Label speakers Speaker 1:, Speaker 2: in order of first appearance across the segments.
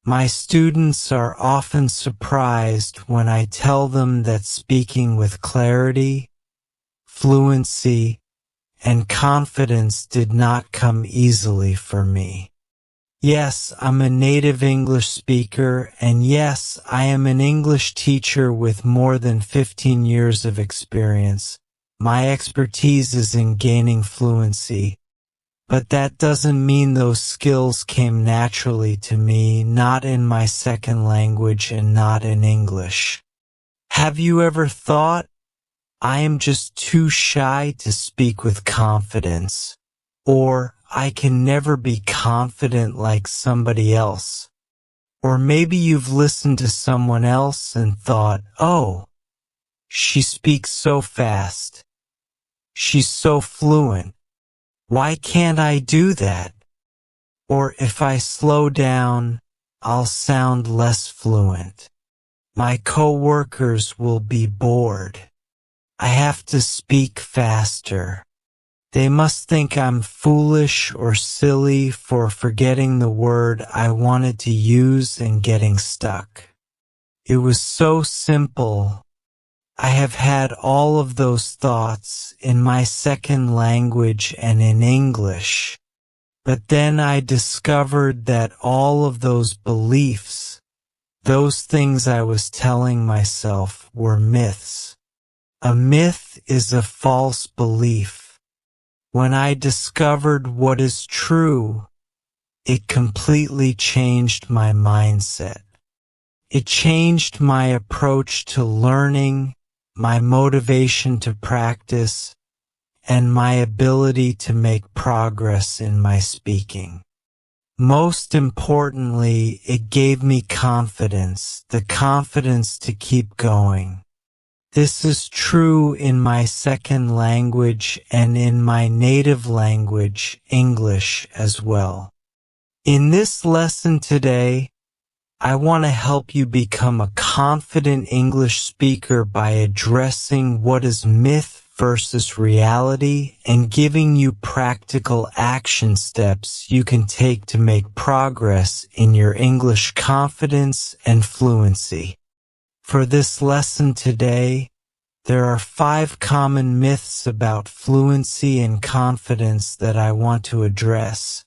Speaker 1: My students are often surprised when I tell them that speaking with clarity, fluency, and confidence did not come easily for me. Yes, I'm a native English speaker, and yes, I am an English teacher with more than 15 years of experience. My expertise is in gaining fluency, but that doesn't mean those skills came naturally to me, not in my second language and not in English. Have you ever thought, I am just too shy to speak with confidence, or I can never be confident like somebody else? Or maybe you've listened to someone else and thought, oh, she speaks so fast. She's so fluent. Why can't I do that? Or if I slow down, I'll sound less fluent. My coworkers will be bored. I have to speak faster. They must think I'm foolish or silly for forgetting the word I wanted to use and getting stuck. It was so simple. I have had all of those thoughts in my second language and in English. But then I discovered that all of those beliefs, those things I was telling myself, were myths. A myth is a false belief. When I discovered what is true, it completely changed my mindset. It changed my approach to learning, my motivation to practice, and my ability to make progress in my speaking. Most importantly, it gave me confidence, the confidence to keep going. This is true in my second language and in my native language, English, as well. In this lesson today, I want to help you become a confident English speaker by addressing what is myth versus reality and giving you practical action steps you can take to make progress in your English confidence and fluency. For this lesson today, there are 5 common myths about fluency and confidence that I want to address,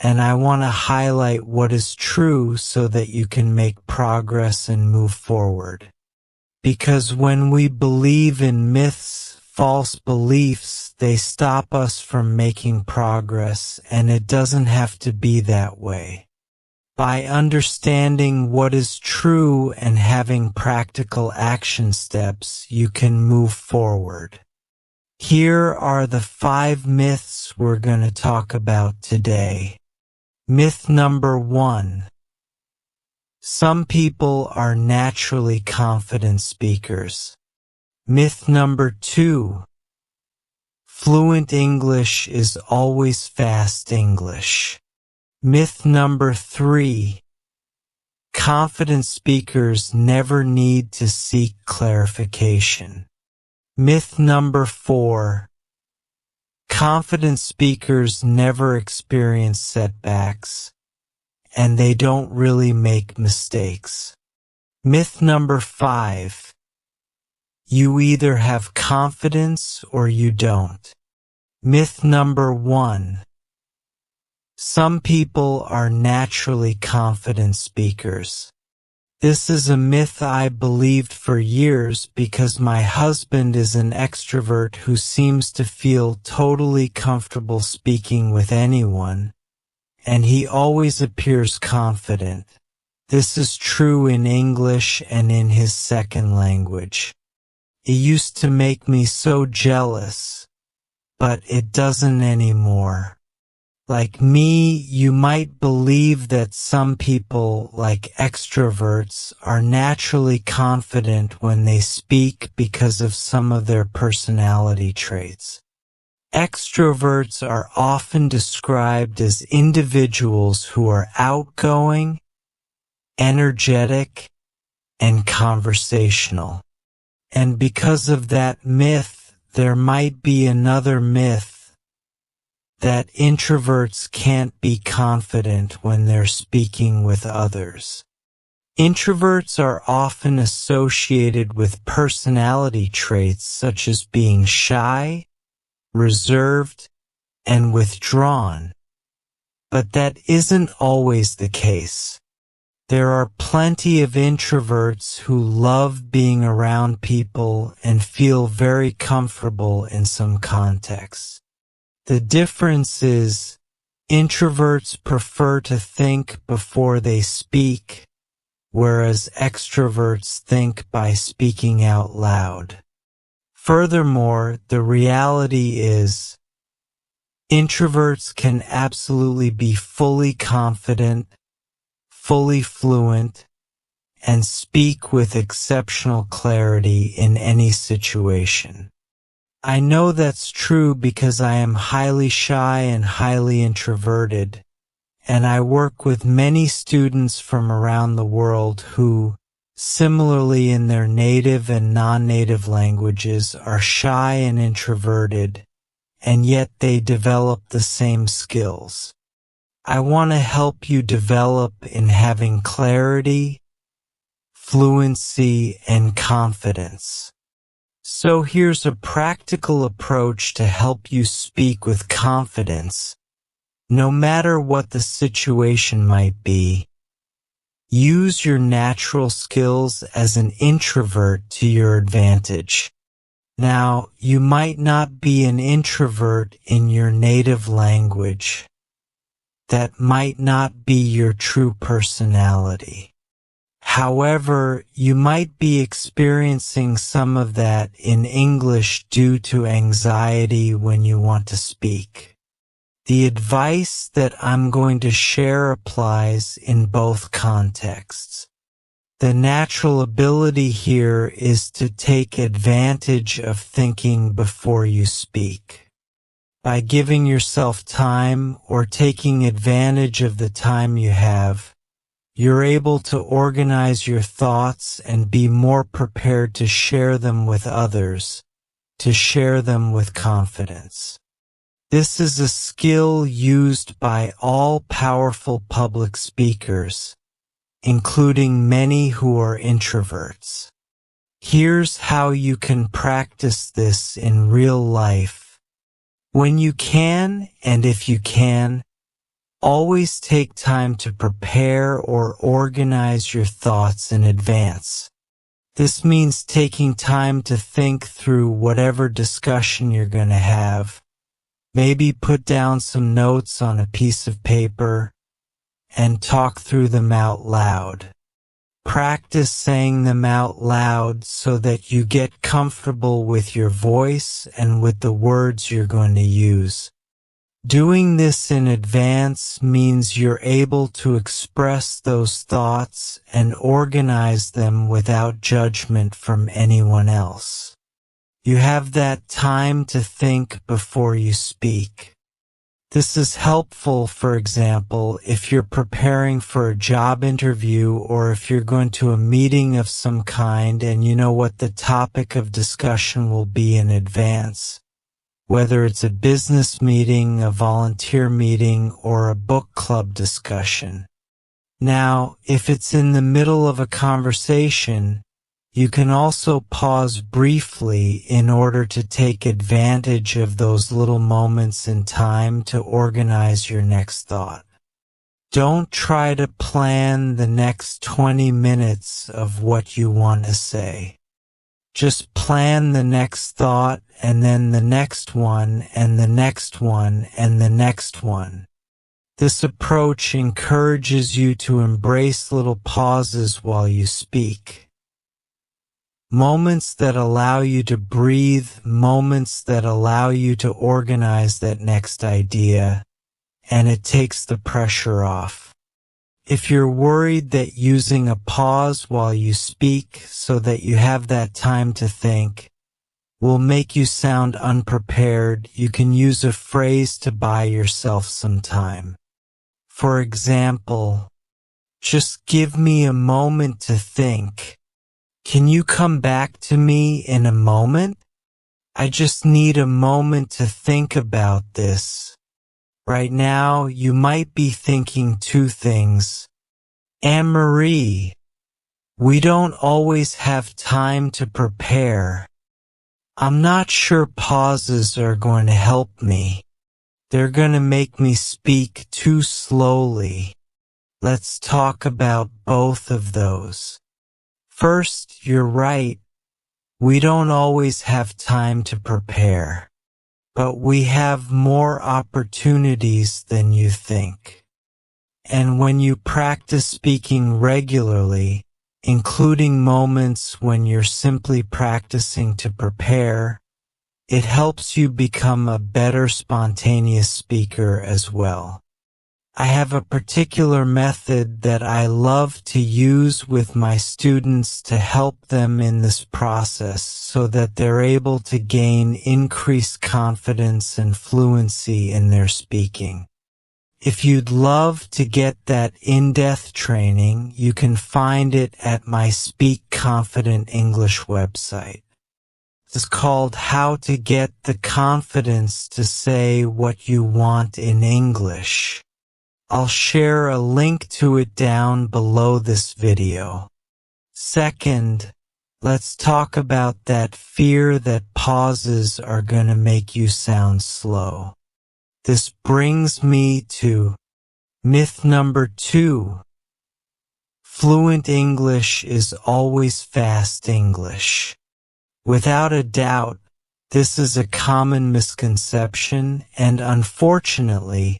Speaker 1: and I want to highlight what is true so that you can make progress and move forward. Because when we believe in myths, false beliefs, they stop us from making progress, and it doesn't have to be that way. By understanding what is true and having practical action steps, you can move forward. Here are the 5 myths we're going to talk about today. Myth number 1. Some people are naturally confident speakers. Myth number 2. Fluent English is always fast English. Myth number 3. Confident speakers never need to seek clarification. Myth number 4. Confident speakers never experience setbacks, and they don't really make mistakes. Myth number 5. You either have confidence or you don't. Myth number 1. Some people are naturally confident speakers. This is a myth I believed for years because my husband is an extrovert who seems to feel totally comfortable speaking with anyone, and he always appears confident. This is true in English and in his second language. It used to make me so jealous, but it doesn't anymore. Like me, you might believe that some people, like extroverts, are naturally confident when they speak because of some of their personality traits. Extroverts are often described as individuals who are outgoing, energetic, and conversational. And because of that myth, there might be another myth that introverts can't be confident when they're speaking with others. Introverts are often associated with personality traits such as being shy, reserved, and withdrawn, but that isn't always the case. There are plenty of introverts who love being around people and feel very comfortable in some contexts. The difference is, introverts prefer to think before they speak, whereas extroverts think by speaking out loud. Furthermore, the reality is, introverts can absolutely be fully confident, fully fluent, and speak with exceptional clarity in any situation. I know that's true because I am highly shy and highly introverted, and I work with many students from around the world who, similarly in their native and non-native languages, are shy and introverted, and yet they develop the same skills. I want to help you develop in having clarity, fluency, and confidence. So here's a practical approach to help you speak with confidence, no matter what the situation might be. Use your natural skills as an introvert to your advantage. Now, you might not be an introvert in your native language. That might not be your true personality. However, you might be experiencing some of that in English due to anxiety when you want to speak. The advice that I'm going to share applies in both contexts. The natural ability here is to take advantage of thinking before you speak. By giving yourself time or taking advantage of the time you have, you're able to organize your thoughts and be more prepared to share them with others, to share them with confidence. This is a skill used by all powerful public speakers, including many who are introverts. Here's how you can practice this in real life. When you can, and if you can, always take time to prepare or organize your thoughts in advance. This means taking time to think through whatever discussion you're going to have. Maybe put down some notes on a piece of paper and talk through them out loud. Practice saying them out loud so that you get comfortable with your voice and with the words you're going to use. Doing this in advance means you're able to express those thoughts and organize them without judgment from anyone else. You have that time to think before you speak. This is helpful, for example, if you're preparing for a job interview or if you're going to a meeting of some kind and you know what the topic of discussion will be in advance, whether it's a business meeting, a volunteer meeting, or a book club discussion. Now, if it's in the middle of a conversation, you can also pause briefly in order to take advantage of those little moments in time to organize your next thought. Don't try to plan the next 20 minutes of what you want to say. Just plan the next thought and then the next one and the next one and the next one. This approach encourages you to embrace little pauses while you speak. Moments that allow you to breathe, moments that allow you to organize that next idea, and it takes the pressure off. If you're worried that using a pause while you speak so that you have that time to think will make you sound unprepared, you can use a phrase to buy yourself some time. For example, just give me a moment to think. Can you come back to me in a moment? I just need a moment to think about this. Right now, you might be thinking two things. Annemarie, we don't always have time to prepare. I'm not sure pauses are going to help me. They're going to make me speak too slowly. Let's talk about both of those. First, you're right. We don't always have time to prepare, but we have more opportunities than you think. And when you practice speaking regularly, including moments when you're simply practicing to prepare, it helps you become a better spontaneous speaker as well. I have a particular method that I love to use with my students to help them in this process so that they're able to gain increased confidence and fluency in their speaking. If you'd love to get that in-depth training, you can find it at my Speak Confident English website. It's called How to Get the Confidence to Say What You Want in English. I'll share a link to it down below this video. Second, let's talk about that fear that pauses are going to make you sound slow. This brings me to myth number 2. Fluent English is always fast English. Without a doubt, this is a common misconception, and unfortunately,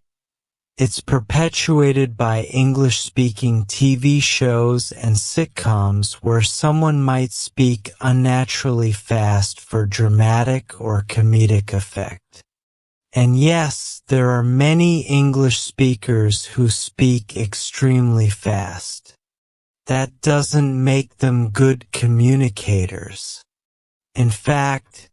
Speaker 1: it's perpetuated by English-speaking TV shows and sitcoms where someone might speak unnaturally fast for dramatic or comedic effect. And yes, there are many English speakers who speak extremely fast. That doesn't make them good communicators. In fact,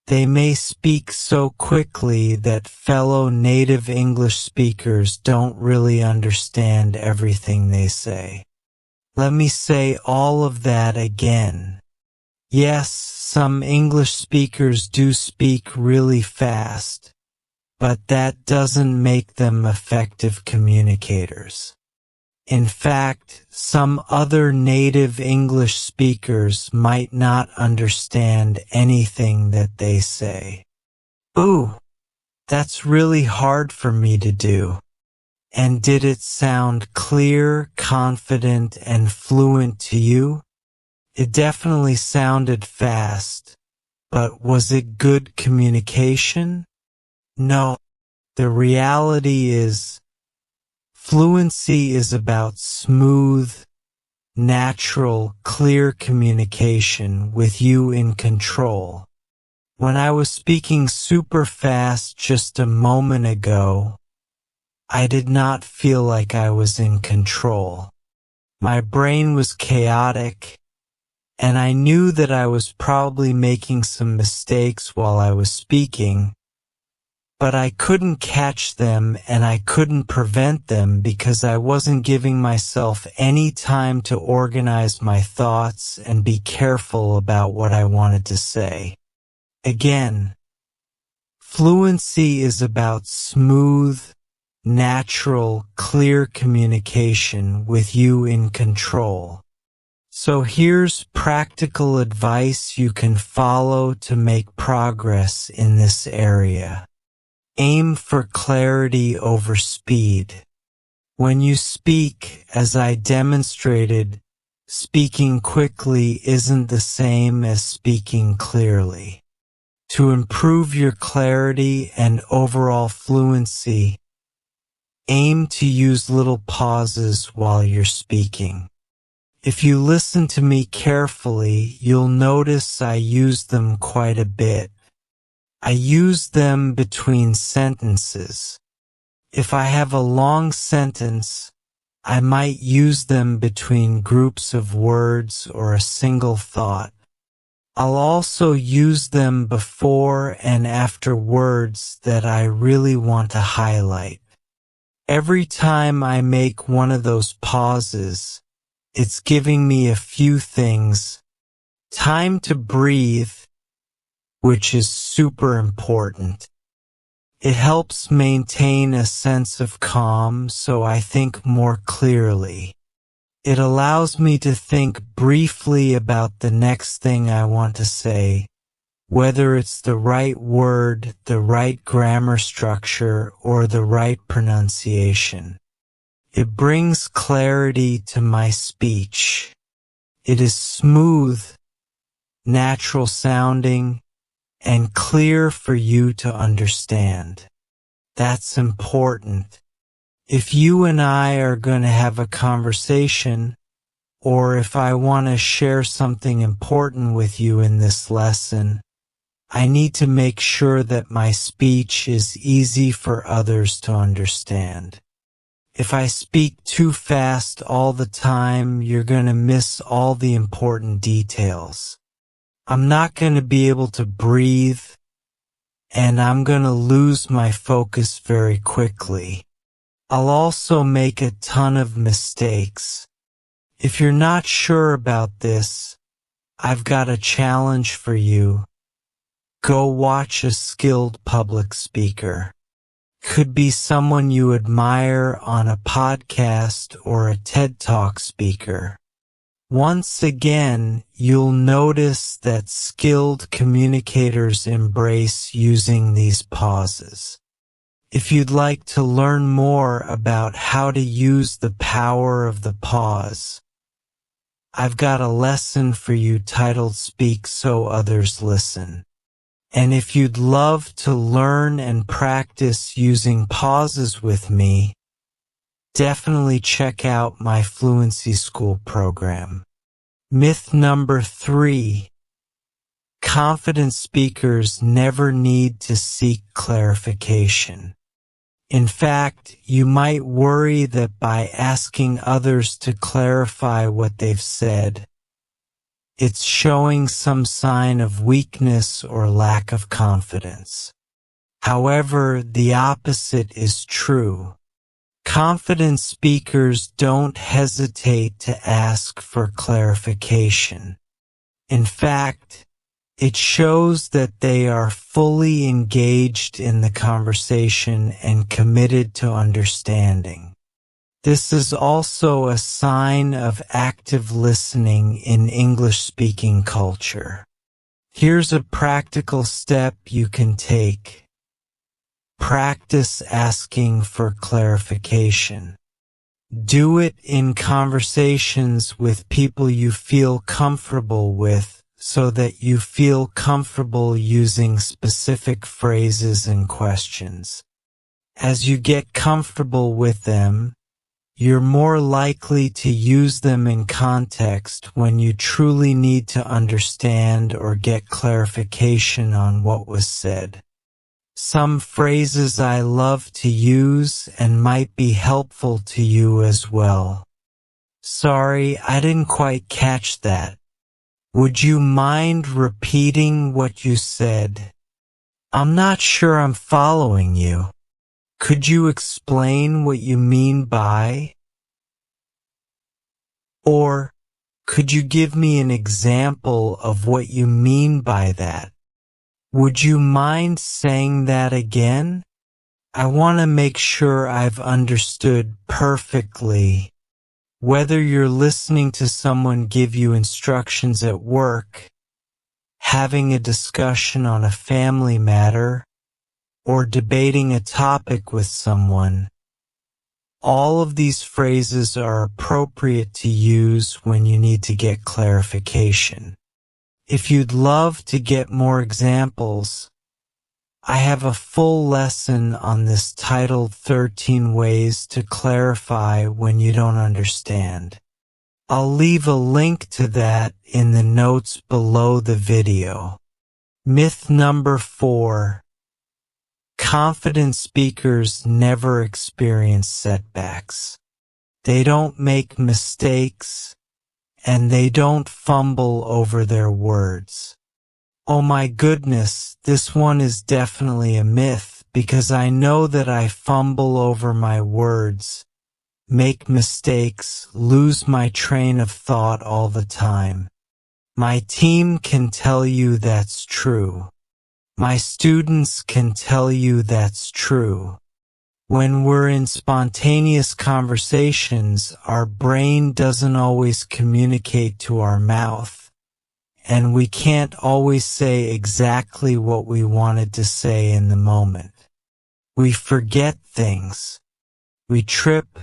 Speaker 1: they may speak so quickly that fellow native English speakers don't really understand everything they say. Let me say all of that again. Yes, some English speakers do speak really fast, but that doesn't make them effective communicators. In fact, some other native English speakers might not understand anything that they say. Ooh, that's really hard for me to do. And did it sound clear, confident, and fluent to you? It definitely sounded fast, but was it good communication? No. The reality is, fluency is about smooth, natural, clear communication with you in control. When I was speaking super fast just a moment ago, I did not feel like I was in control. My brain was chaotic, and I knew that I was probably making some mistakes while I was speaking, but I couldn't catch them and I couldn't prevent them because I wasn't giving myself any time to organize my thoughts and be careful about what I wanted to say. Again, fluency is about smooth, natural, clear communication with you in control. So here's practical advice you can follow to make progress in this area. Aim for clarity over speed. When you speak, as I demonstrated, speaking quickly isn't the same as speaking clearly. To improve your clarity and overall fluency, aim to use little pauses while you're speaking. If you listen to me carefully, you'll notice I use them quite a bit. I use them between sentences. If I have a long sentence, I might use them between groups of words or a single thought. I'll also use them before and after words that I really want to highlight. Every time I make one of those pauses, it's giving me a few things. Time to breathe, which is super important. It helps maintain a sense of calm so I think more clearly. It allows me to think briefly about the next thing I want to say, whether it's the right word, the right grammar structure, or the right pronunciation. It brings clarity to my speech. It is smooth, natural sounding, and clear for you to understand. That's important. If you and I are going to have a conversation, or if I want to share something important with you in this lesson, I need to make sure that my speech is easy for others to understand. If I speak too fast all the time, you're going to miss all the important details. I'm not going to be able to breathe, and I'm going to lose my focus very quickly. I'll also make a ton of mistakes. If you're not sure about this, I've got a challenge for you. Go watch a skilled public speaker. Could be someone you admire on a podcast or a TED Talk speaker. Once again, you'll notice that skilled communicators embrace using these pauses. If you'd like to learn more about how to use the power of the pause, I've got a lesson for you titled Speak So Others Listen. And if you'd love to learn and practice using pauses with me, definitely check out my Fluency School program. Myth number 3. Confident speakers never need to seek clarification. In fact, you might worry that by asking others to clarify what they've said, it's showing some sign of weakness or lack of confidence. However, the opposite is true. Confident speakers don't hesitate to ask for clarification. In fact, it shows that they are fully engaged in the conversation and committed to understanding. This is also a sign of active listening in English-speaking culture. Here's a practical step you can take. Practice asking for clarification. Do it in conversations with people you feel comfortable with, so that you feel comfortable using specific phrases and questions. As you get comfortable with them, you're more likely to use them in context when you truly need to understand or get clarification on what was said. Some phrases I love to use and might be helpful to you as well. Sorry, I didn't quite catch that. Would you mind repeating what you said? I'm not sure I'm following you. Could you explain what you mean by? Or, could you give me an example of what you mean by that? Would you mind saying that again? I want to make sure I've understood perfectly. Whether you're listening to someone give you instructions at work, having a discussion on a family matter, or debating a topic with someone, all of these phrases are appropriate to use when you need to get clarification. If you'd love to get more examples, I have a full lesson on this titled 13 Ways to Clarify When You Don't Understand. I'll leave a link to that in the notes below the video. Myth number 4. Confident speakers never experience setbacks. They don't make mistakes, and they don't fumble over their words. Oh my goodness, this one is definitely a myth, because I know that I fumble over my words, make mistakes, lose my train of thought all the time. My team can tell you that's true. My students can tell you that's true. When we're in spontaneous conversations, our brain doesn't always communicate to our mouth, and we can't always say exactly what we wanted to say in the moment. We forget things. We trip,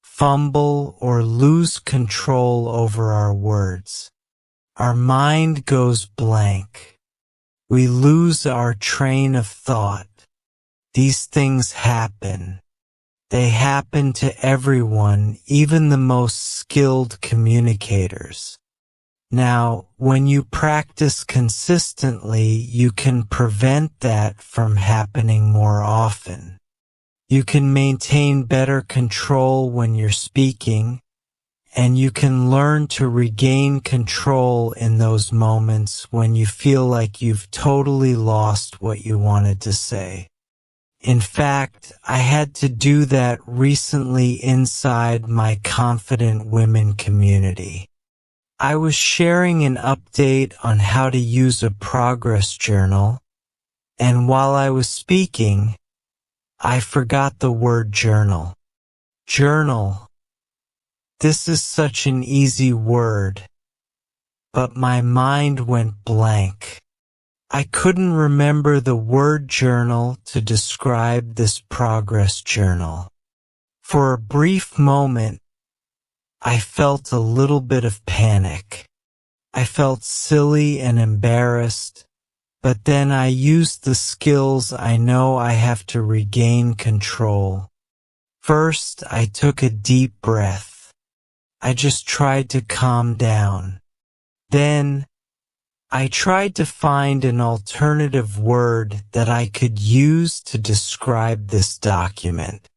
Speaker 1: fumble, or lose control over our words. Our mind goes blank. We lose our train of thought. These things happen. They happen to everyone, even the most skilled communicators. Now, when you practice consistently, you can prevent that from happening more often. You can maintain better control when you're speaking, and you can learn to regain control in those moments when you feel like you've totally lost what you wanted to say. In fact, I had to do that recently inside my Confident Women community. I was sharing an update on how to use a progress journal, and while I was speaking, I forgot the word journal. Journal. This is such an easy word, but my mind went blank. I couldn't remember the word journal to describe this progress journal. For a brief moment, I felt a little bit of panic. I felt silly and embarrassed, but then I used the skills I know I have to regain control. First, I took a deep breath. I just tried to calm down. Then, I tried to find an alternative word that I could use to describe this document.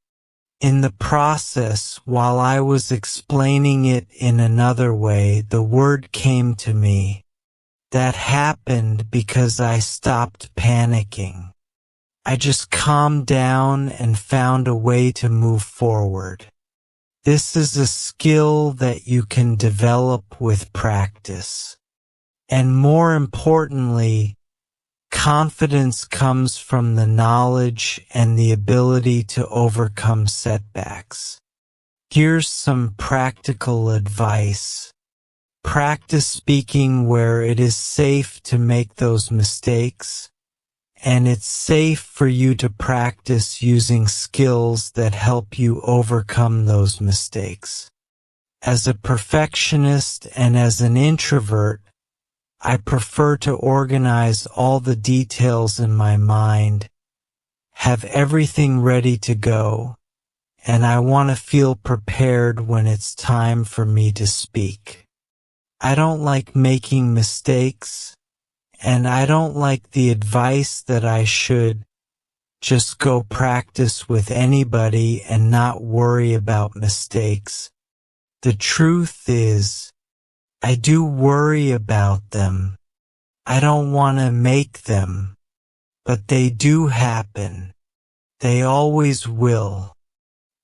Speaker 1: In the process, while I was explaining it in another way, the word came to me. That happened because I stopped panicking. I just calmed down and found a way to move forward. This is a skill that you can develop with practice. And more importantly, confidence comes from the knowledge and the ability to overcome setbacks. Here's some practical advice. Practice speaking where it is safe to make those mistakes, and it's safe for you to practice using skills that help you overcome those mistakes. As a perfectionist and as an introvert, I prefer to organize all the details in my mind, have everything ready to go, and I want to feel prepared when it's time for me to speak. I don't like making mistakes, and I don't like the advice that I should just go practice with anybody and not worry about mistakes. The truth is, I do worry about them. I don't want to make them, but they do happen. They always will.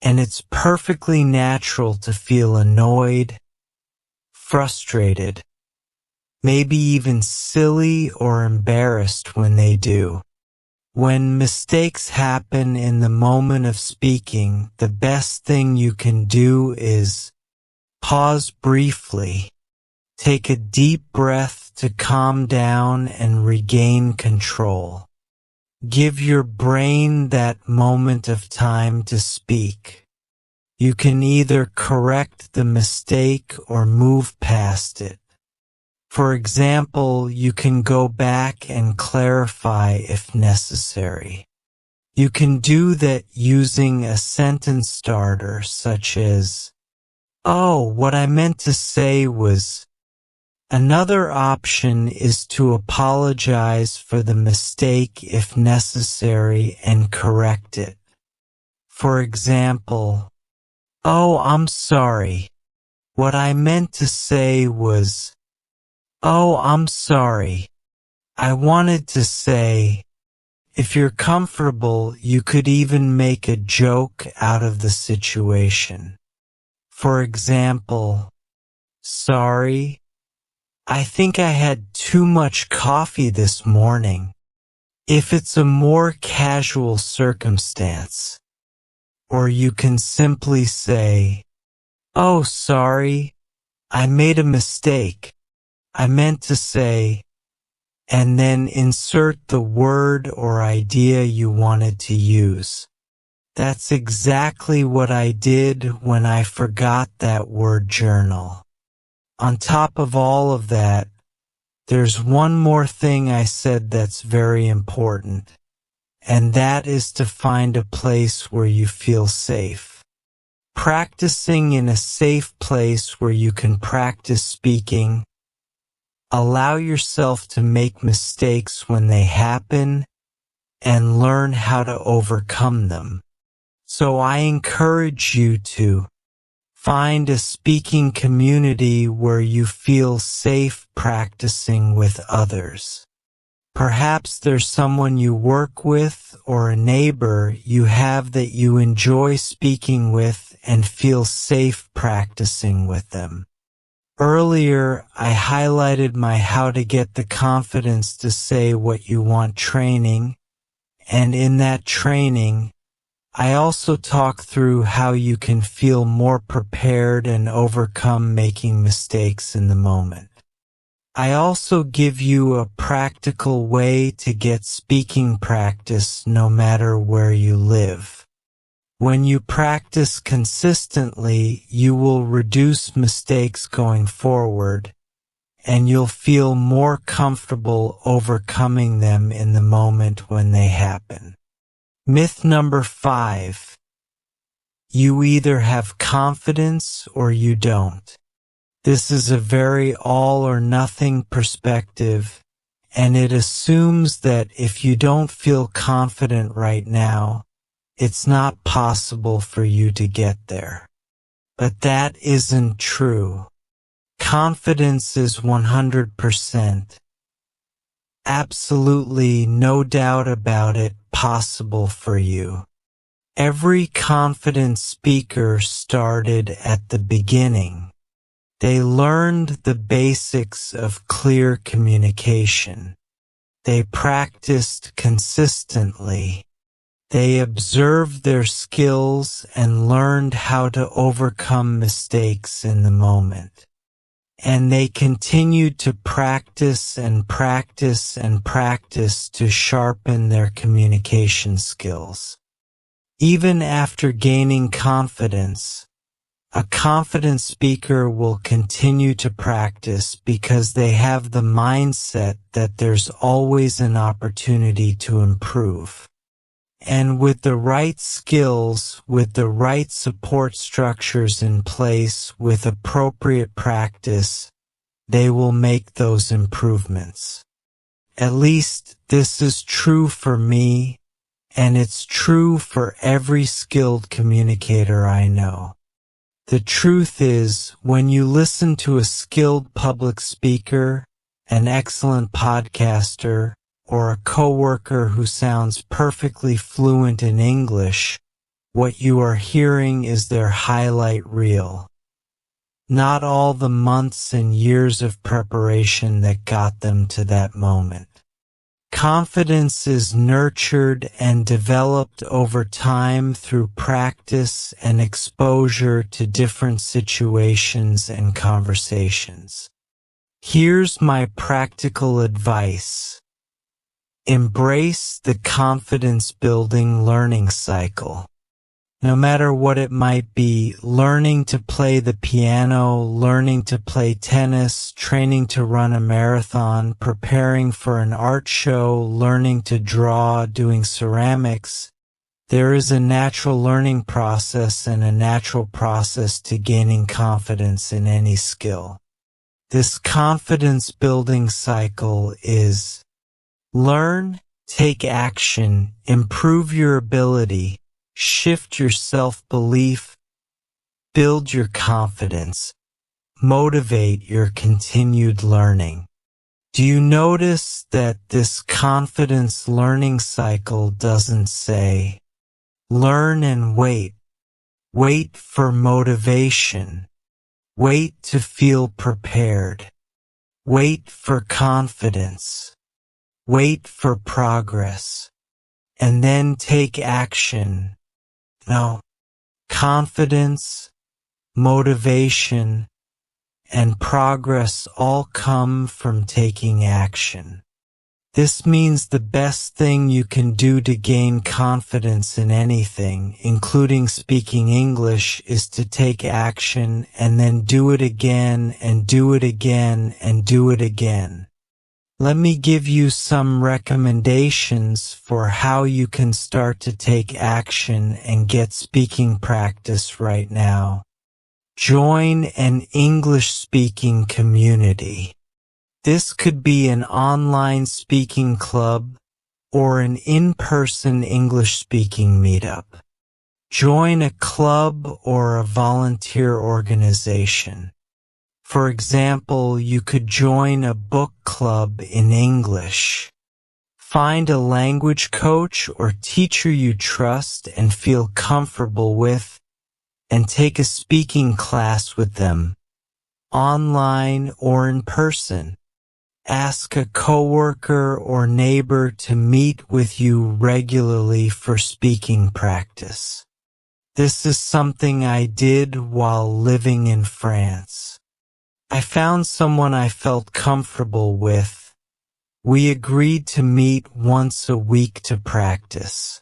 Speaker 1: And it's perfectly natural to feel annoyed, frustrated, maybe even silly or embarrassed when they do. When mistakes happen in the moment of speaking, the best thing you can do is pause briefly. Take a deep breath to calm down and regain control. Give your brain that moment of time to speak. You can either correct the mistake or move past it. For example, you can go back and clarify if necessary. You can do that using a sentence starter such as, "Oh, what I meant to say was..." Another option is to apologize for the mistake if necessary and correct it. For example, "Oh, I'm sorry. What I meant to say was..." "Oh, I'm sorry. I wanted to say..." If you're comfortable, you could even make a joke out of the situation. For example, "Sorry, I think I had too much coffee this morning." If it's a more casual circumstance, or you can simply say, "Oh, sorry, I made a mistake. I meant to say," and then insert the word or idea you wanted to use. That's exactly what I did when I forgot that word journal. On top of all of that, there's one more thing I said that's very important, and that is to find a place where you feel safe. Practicing in a safe place where you can practice speaking. Allow yourself to make mistakes when they happen and learn how to overcome them. So I encourage you to find a speaking community where you feel safe practicing with others. Perhaps there's someone you work with or a neighbor you have that you enjoy speaking with and feel safe practicing with them. Earlier, I highlighted my How to Get the Confidence to Say What You Want training, and in that training, I also talk through how you can feel more prepared and overcome making mistakes in the moment. I also give you a practical way to get speaking practice no matter where you live. When you practice consistently, you will reduce mistakes going forward, and you'll feel more comfortable overcoming them in the moment when they happen. Myth number 5. You either have confidence or you don't. This is a very all or nothing perspective, and it assumes that if you don't feel confident right now, it's not possible for you to get there. But that isn't true. Confidence is 100%. Absolutely no doubt about it possible for you. Every confident speaker started at the beginning. They learned the basics of clear communication. They practiced consistently. They observed their skills and learned how to overcome mistakes in the moment. And they continued to practice and practice and practice to sharpen their communication skills. Even after gaining confidence, a confident speaker will continue to practice because they have the mindset that there's always an opportunity to improve. And with the right skills, with the right support structures in place, with appropriate practice, they will make those improvements. At least this is true for me, and it's true for every skilled communicator I know. The truth is, when you listen to a skilled public speaker, an excellent podcaster, or a coworker who sounds perfectly fluent in English, what you are hearing is their highlight reel. Not all the months and years of preparation that got them to that moment. Confidence is nurtured and developed over time through practice and exposure to different situations and conversations. Here's my practical advice. Embrace the confidence-building learning cycle. No matter what it might be, learning to play the piano, learning to play tennis, training to run a marathon, preparing for an art show, learning to draw, doing ceramics, there is a natural learning process and a natural process to gaining confidence in any skill. This confidence-building cycle is learn, take action, improve your ability, shift your self-belief, build your confidence, motivate your continued learning. Do you notice that this confidence learning cycle doesn't say, learn and wait, wait for motivation, wait to feel prepared, wait for confidence. wait for progress, and then take action. No, confidence, motivation, and progress all come from taking action. This means the best thing you can do to gain confidence in anything, including speaking English, is to take action and then do it again and do it again and do it again. Let me give you some recommendations for how you can start to take action and get speaking practice right now. Join an English-speaking community. This could be an online speaking club or an in-person English-speaking meetup. Join a club or a volunteer organization. For example, you could join a book club in English. Find a language coach or teacher you trust and feel comfortable with, and take a speaking class with them, online or in person. Ask a coworker or neighbor to meet with you regularly for speaking practice. This is something I did while living in France. I found someone I felt comfortable with. We agreed to meet once a week to practice.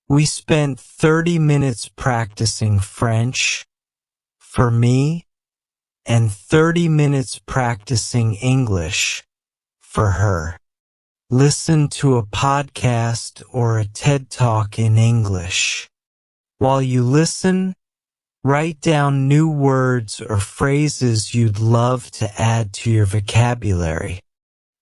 Speaker 1: We spent 30 minutes practicing French, for me, and 30 minutes practicing English, for her. Listen to a podcast or a TED Talk in English. While you listen, write down new words or phrases you'd love to add to your vocabulary.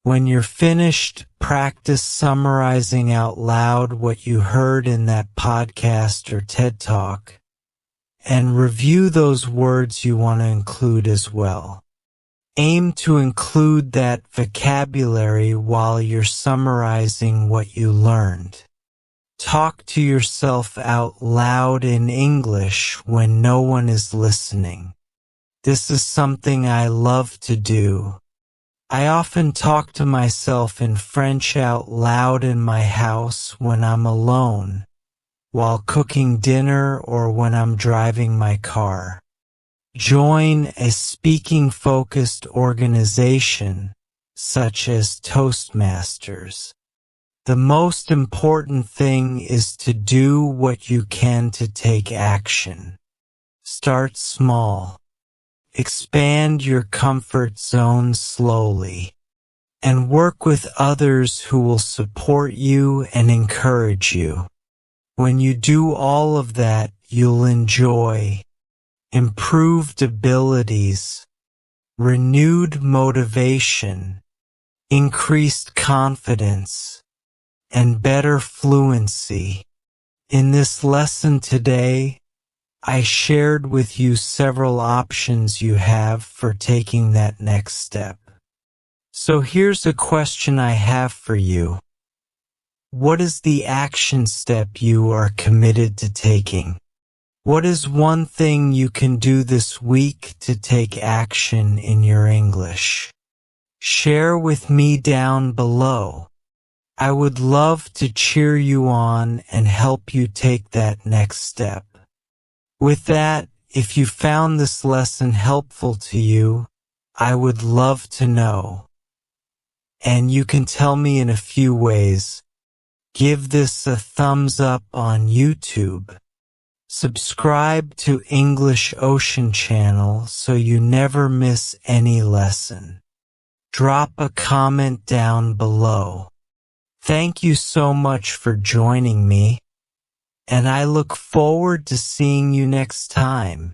Speaker 1: When you're finished, practice summarizing out loud what you heard in that podcast or TED Talk, and review those words you want to include as well. Aim to include that vocabulary while you're summarizing what you learned. Talk to yourself out loud in English when no one is listening. This is something I love to do. I often talk to myself in French out loud in my house when I'm alone, while cooking dinner or when I'm driving my car. Join a speaking-focused organization, such as Toastmasters. The most important thing is to do what you can to take action. Start small. Expand your comfort zone slowly, and work with others who will support you and encourage you. When you do all of that, you'll enjoy improved abilities, renewed motivation, increased confidence, and better fluency. In this lesson today, I shared with you several options you have for taking that next step. So here's a question I have for you. What is the action step you are committed to taking? What is one thing you can do this week to take action in your English? Share with me down below. I would love to cheer you on and help you take that next step. With that, if you found this lesson helpful to you, I would love to know. And you can tell me in a few ways. Give this a thumbs up on YouTube. Subscribe to English Ocean channel so you never miss any lesson. Drop a comment down below. Thank you so much for joining me, and I look forward to seeing you next time.